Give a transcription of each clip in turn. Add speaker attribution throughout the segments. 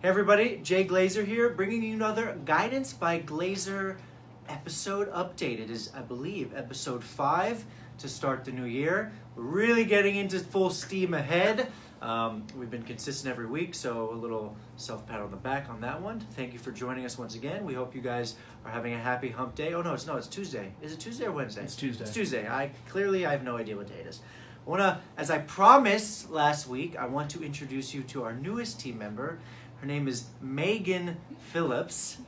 Speaker 1: Hey everybody, Jay Glazer here, bringing you another Guidance by Glazer episode update. It is, I believe, episode 5 to start the new year. We're really getting into full steam ahead. We've been consistent every week, so a little self-pat on the back on that one. Thank you for joining us once again. We hope you guys are having a happy hump day. Oh no, it's Tuesday. Is it Tuesday or Wednesday?
Speaker 2: It's Tuesday.
Speaker 1: It's Tuesday. I have no idea what day it is. As I promised last week, I want to introduce you to our newest team member. Her name is Megan Phillips,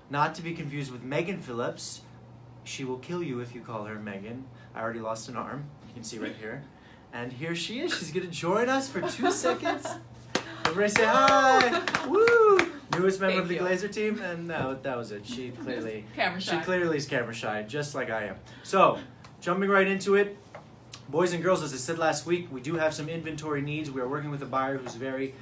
Speaker 1: not to be confused with Megan Phillips. She will kill you if you call her Megan. I already lost an arm, you can see right here. And here she is, she's gonna join us for 2 seconds. Everybody say hi, woo! Newest member of the Glazer team, and that was it. She clearly is camera shy, just like I am. So, jumping right into it, boys and girls, as I said last week, we do have some inventory needs. We are working with a buyer who's very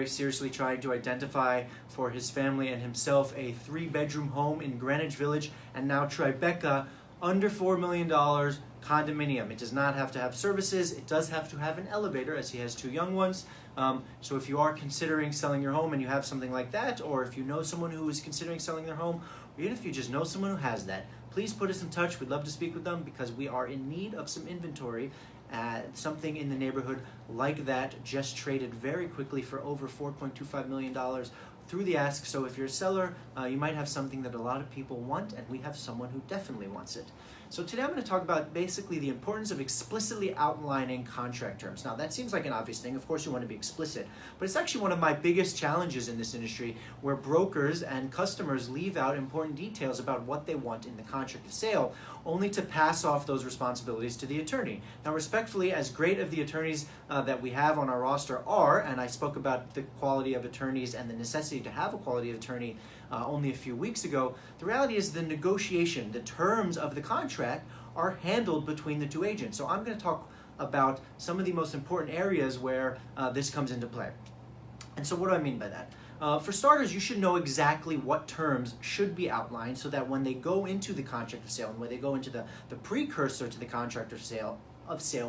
Speaker 1: seriously trying to identify for his family and himself a 3-bedroom home in Greenwich Village and now Tribeca, under $4 million condominium. It does not have to have services. It does have to have an elevator, as he has 2 young ones. So if you are considering selling your home and you have something like that, or if you know someone who is considering selling their home, or even if you just know someone who has that, please put us in touch. We'd love to speak with them because we are in need of some inventory. Something in the neighborhood like that just traded very quickly for over $4.25 million through the ask. So if you're a seller, you might have something that a lot of people want, and we have someone who definitely wants it. So today I'm going to talk about basically the importance of explicitly outlining contract terms. Now that seems like an obvious thing. Of course you want to be explicit, but it's actually one of my biggest challenges in this industry, where brokers and customers leave out important details about what they want in the contract of sale, only to pass off those responsibilities to the attorney. Now respectfully, as great of the attorneys that we have on our roster are, and I spoke about the quality of attorneys and the necessity to have a quality of attorney only a few weeks ago, the reality is the negotiation, the terms of the contract are handled between the 2 agents. So I'm going to talk about some of the most important areas where this comes into play. And so what do I mean by that? For starters, you should know exactly what terms should be outlined so that when they go into the contract of sale and when they go into the precursor to the contract of sale,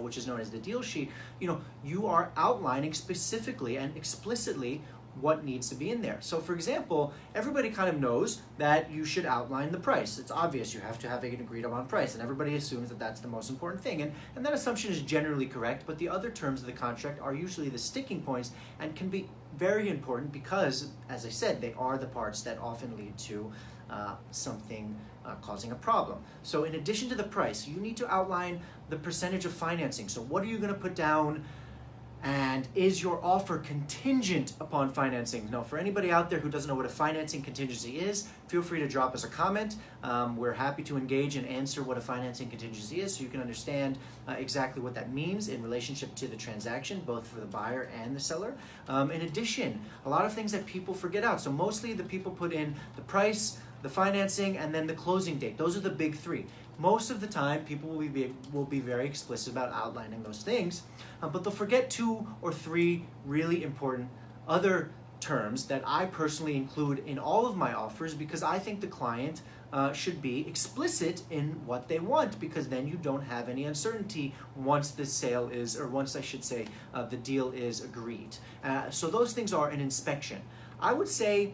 Speaker 1: which is known as the deal sheet, you are outlining specifically and explicitly what needs to be in there. So for example, everybody kind of knows that you should outline the price. It's obvious you have to have an agreed upon price, and everybody assumes that that's the most important thing. And that assumption is generally correct, but the other terms of the contract are usually the sticking points and can be very important because, as I said, they are the parts that often lead to something causing a problem. So in addition to the price, you need to outline the percentage of financing. So what are you going to put down? And is your offer contingent upon financing? Now, for anybody out there who doesn't know what a financing contingency is, feel free to drop us a comment. We're happy to engage and answer what a financing contingency is so you can understand exactly what that means in relationship to the transaction, both for the buyer and the seller. In addition, a lot of things that people forget out. So mostly the people put in the price, the financing, and then the closing date. Those are the big 3. Most of the time, people will be very explicit about outlining those things, but they'll forget 2 or 3 really important other terms that I personally include in all of my offers because I think the client should be explicit in what they want, because then you don't have any uncertainty once the sale is, or once I should say, the deal is agreed. So those things are an inspection. I would say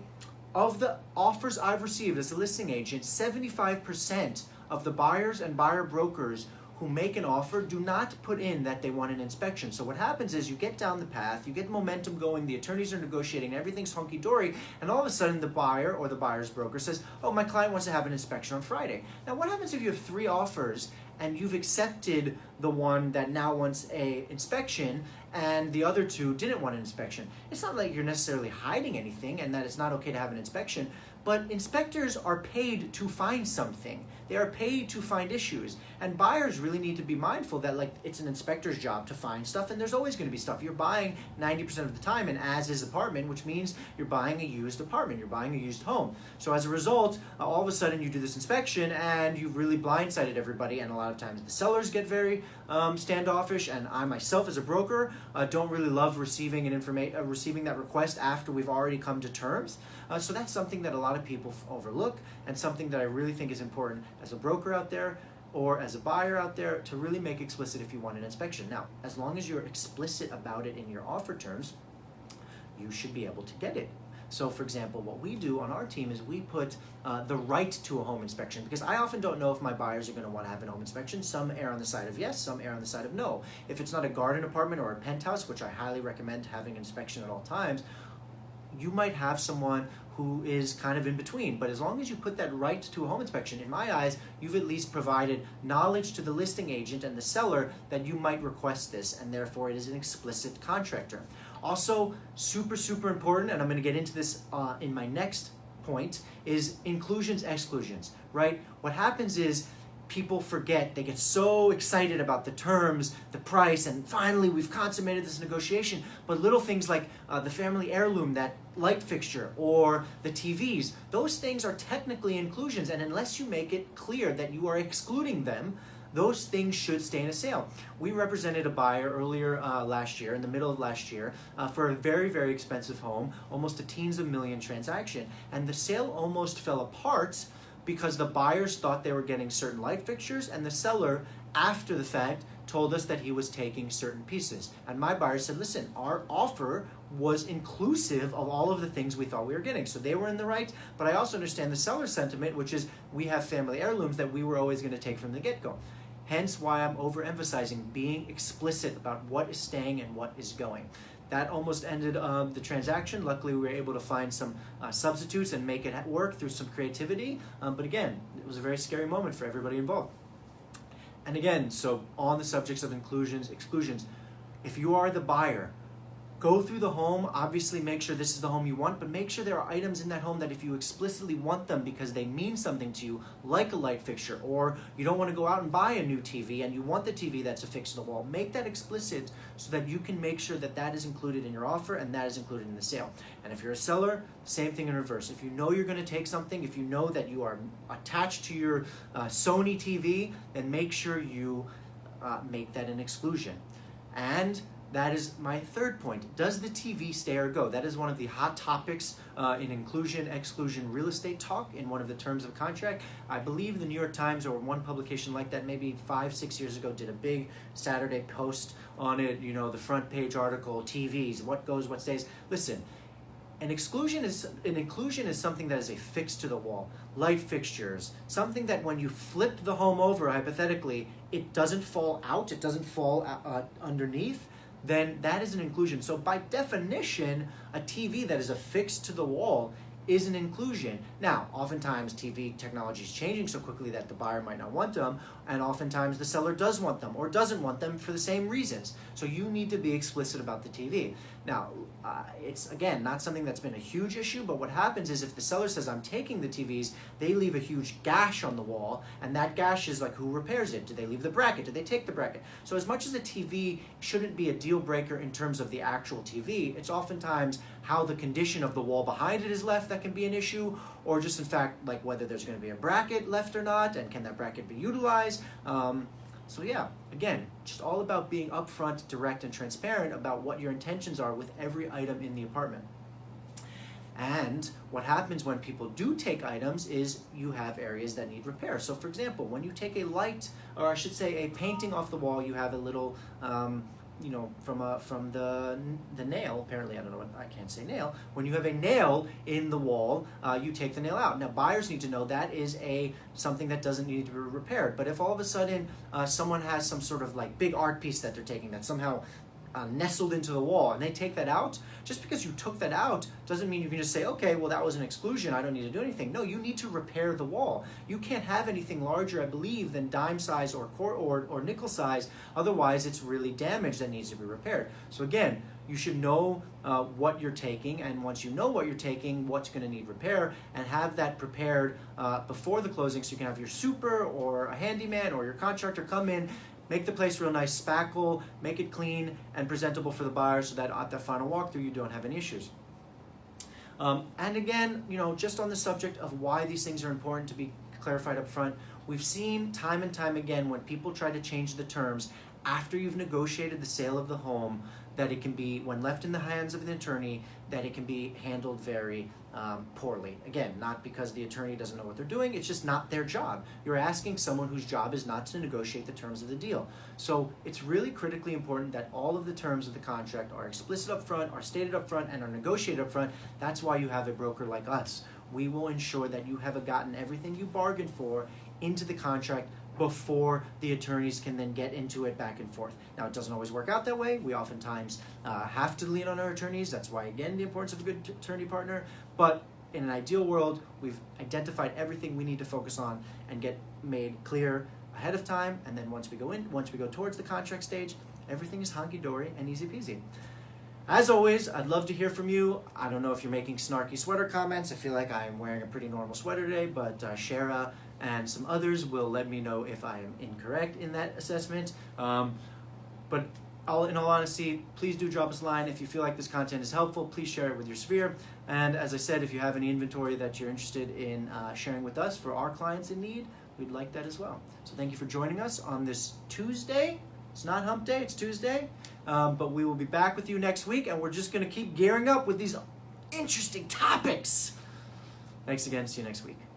Speaker 1: of the offers I've received as a listing agent, 75% of the buyers and buyer brokers who make an offer do not put in that they want an inspection. So what happens is you get down the path, you get momentum going, the attorneys are negotiating, everything's hunky-dory, and all of a sudden the buyer or the buyer's broker says, oh, my client wants to have an inspection on Friday. Now what happens if you have 3 offers and you've accepted the one that now wants an inspection and the other 2 didn't want an inspection? It's not like you're necessarily hiding anything and that it's not okay to have an inspection, but inspectors are paid to find something. They are paid to find issues. And buyers really need to be mindful that it's an inspector's job to find stuff, and there's always going to be stuff. You're buying 90% of the time an as-is apartment, which means you're buying a used apartment, you're buying a used home. So as a result, all of a sudden you do this inspection and you've really blindsided everybody, and a lot of times the sellers get very standoffish, and I myself as a broker don't really love receiving that request after we've already come to terms. So that's something that a lot of people overlook, and something that I really think is important as a broker out there or as a buyer out there to really make explicit if you want an inspection. Now, as long as you're explicit about it in your offer terms, you should be able to get it. So for example, what we do on our team is we put the right to a home inspection, because I often don't know if my buyers are going to want to have a home inspection. Some err on the side of yes, some err on the side of no. If it's not a garden apartment or a penthouse, which I highly recommend having inspection at all times, you might have someone who is kind of in between. But as long as you put that right to a home inspection, in my eyes, you've at least provided knowledge to the listing agent and the seller that you might request this, and therefore it is an explicit contract term. Also, super, super important, and I'm going to get into this in my next point, is inclusions, exclusions, right? What happens is people forget, they get so excited about the terms, the price, and finally we've consummated this negotiation, but little things like the family heirloom, that light fixture, or the TVs, those things are technically inclusions, and unless you make it clear that you are excluding them, those things should stay in a sale. We represented a buyer earlier last year, in the middle of last year, for a very, very expensive home, almost a teens of million transaction, and the sale almost fell apart because the buyers thought they were getting certain light fixtures, and the seller, after the fact, told us that he was taking certain pieces. And my buyer said, listen, our offer was inclusive of all of the things we thought we were getting. So they were in the right, but I also understand the seller's sentiment, which is we have family heirlooms that we were always going to take from the get-go. Hence why I'm overemphasizing being explicit about what is staying and what is going. That almost ended the transaction. Luckily, we were able to find some substitutes and make it work through some creativity. But again, it was a very scary moment for everybody involved. And again, so on the subjects of inclusions, exclusions, if you are the buyer, go through the home, obviously make sure this is the home you want, but make sure there are items in that home that if you explicitly want them because they mean something to you, like a light fixture, or you don't want to go out and buy a new TV and you want the TV that's affixed to the wall, make that explicit so that you can make sure that that is included in your offer and that is included in the sale. And if you're a seller, same thing in reverse. If you know you're going to take something, if you know that you are attached to your Sony TV, then make sure you make that an exclusion. And that is my third point. Does the TV stay or go? That is one of the hot topics in inclusion, exclusion, real estate talk in one of the terms of contract. I believe the New York Times or one publication like that maybe 5-6 years ago did a big Saturday post on it, you know, the front page article, TVs, what goes, what stays. Listen, an inclusion is something that is affixed to the wall. Light fixtures, something that when you flip the home over, hypothetically, it doesn't fall out, it doesn't fall underneath, then that is an inclusion. So by definition, a TV that is affixed to the wall is an inclusion. Now, oftentimes TV technology is changing so quickly that the buyer might not want them, and oftentimes the seller does want them or doesn't want them for the same reasons. So you need to be explicit about the TV. Now, it's, again, not something that's been a huge issue, but what happens is if the seller says, I'm taking the TVs, they leave a huge gash on the wall, and that gash is like, who repairs it? Did they leave the bracket? Did they take the bracket? So as much as a TV shouldn't be a deal breaker in terms of the actual TV, it's oftentimes how the condition of the wall behind it is left that can be an issue, or just in fact, like whether there's going to be a bracket left or not, and can that bracket be utilized? So yeah, again, just all about being upfront, direct, and transparent about what your intentions are with every item in the apartment. And what happens when people do take items is you have areas that need repair. So for example, when you take a light, or I should say a painting off the wall, you have a little, you know, from the nail, apparently, I don't know what, I can't say nail. When you have a nail in the wall, you take the nail out. Now buyers need to know that is something that doesn't need to be repaired. But if all of a sudden someone has some sort of like big art piece that they're taking that's somehow nestled into the wall and they take that out, just because you took that out doesn't mean you can just say, okay, well that was an exclusion, I don't need to do anything. No, you need to repair the wall. You can't have anything larger, I believe, than dime size or nickel size, otherwise it's really damaged that needs to be repaired. So again, you should know what you're taking, and once you know what you're taking, what's going to need repair, and have that prepared before the closing so you can have your super or a handyman or your contractor come in, make the place real nice, spackle, make it clean and presentable for the buyer so that at the final walkthrough you don't have any issues. And again, you know, just on the subject of why these things are important to be clarified up front, we've seen time and time again when people try to change the terms after you've negotiated the sale of the home, that it can be, when left in the hands of the attorney, that it can be handled very poorly. Again, not because the attorney doesn't know what they're doing, it's just not their job. You're asking someone whose job is not to negotiate the terms of the deal. So it's really critically important that all of the terms of the contract are explicit up front, are stated up front, and are negotiated up front. That's why you have a broker like us. We will ensure that you have gotten everything you bargained for into the contract before the attorneys can then get into it back and forth. Now, it doesn't always work out that way. We oftentimes have to lean on our attorneys. That's why, again, the importance of a good attorney partner. But in an ideal world, we've identified everything we need to focus on and get made clear ahead of time. And then once we go towards the contract stage, everything is honky-dory and easy peasy. As always, I'd love to hear from you. I don't know if you're making snarky sweater comments. I feel like I'm wearing a pretty normal sweater today, but Shara and some others will let me know if I am incorrect in that assessment. But in all honesty, please do drop us a line. If you feel like this content is helpful, please share it with your sphere. And as I said, if you have any inventory that you're interested in sharing with us for our clients in need, we'd like that as well. So thank you for joining us on this Tuesday. It's not hump day, it's Tuesday. But we will be back with you next week, and we're just going to keep gearing up with these interesting topics. Thanks again. See you next week.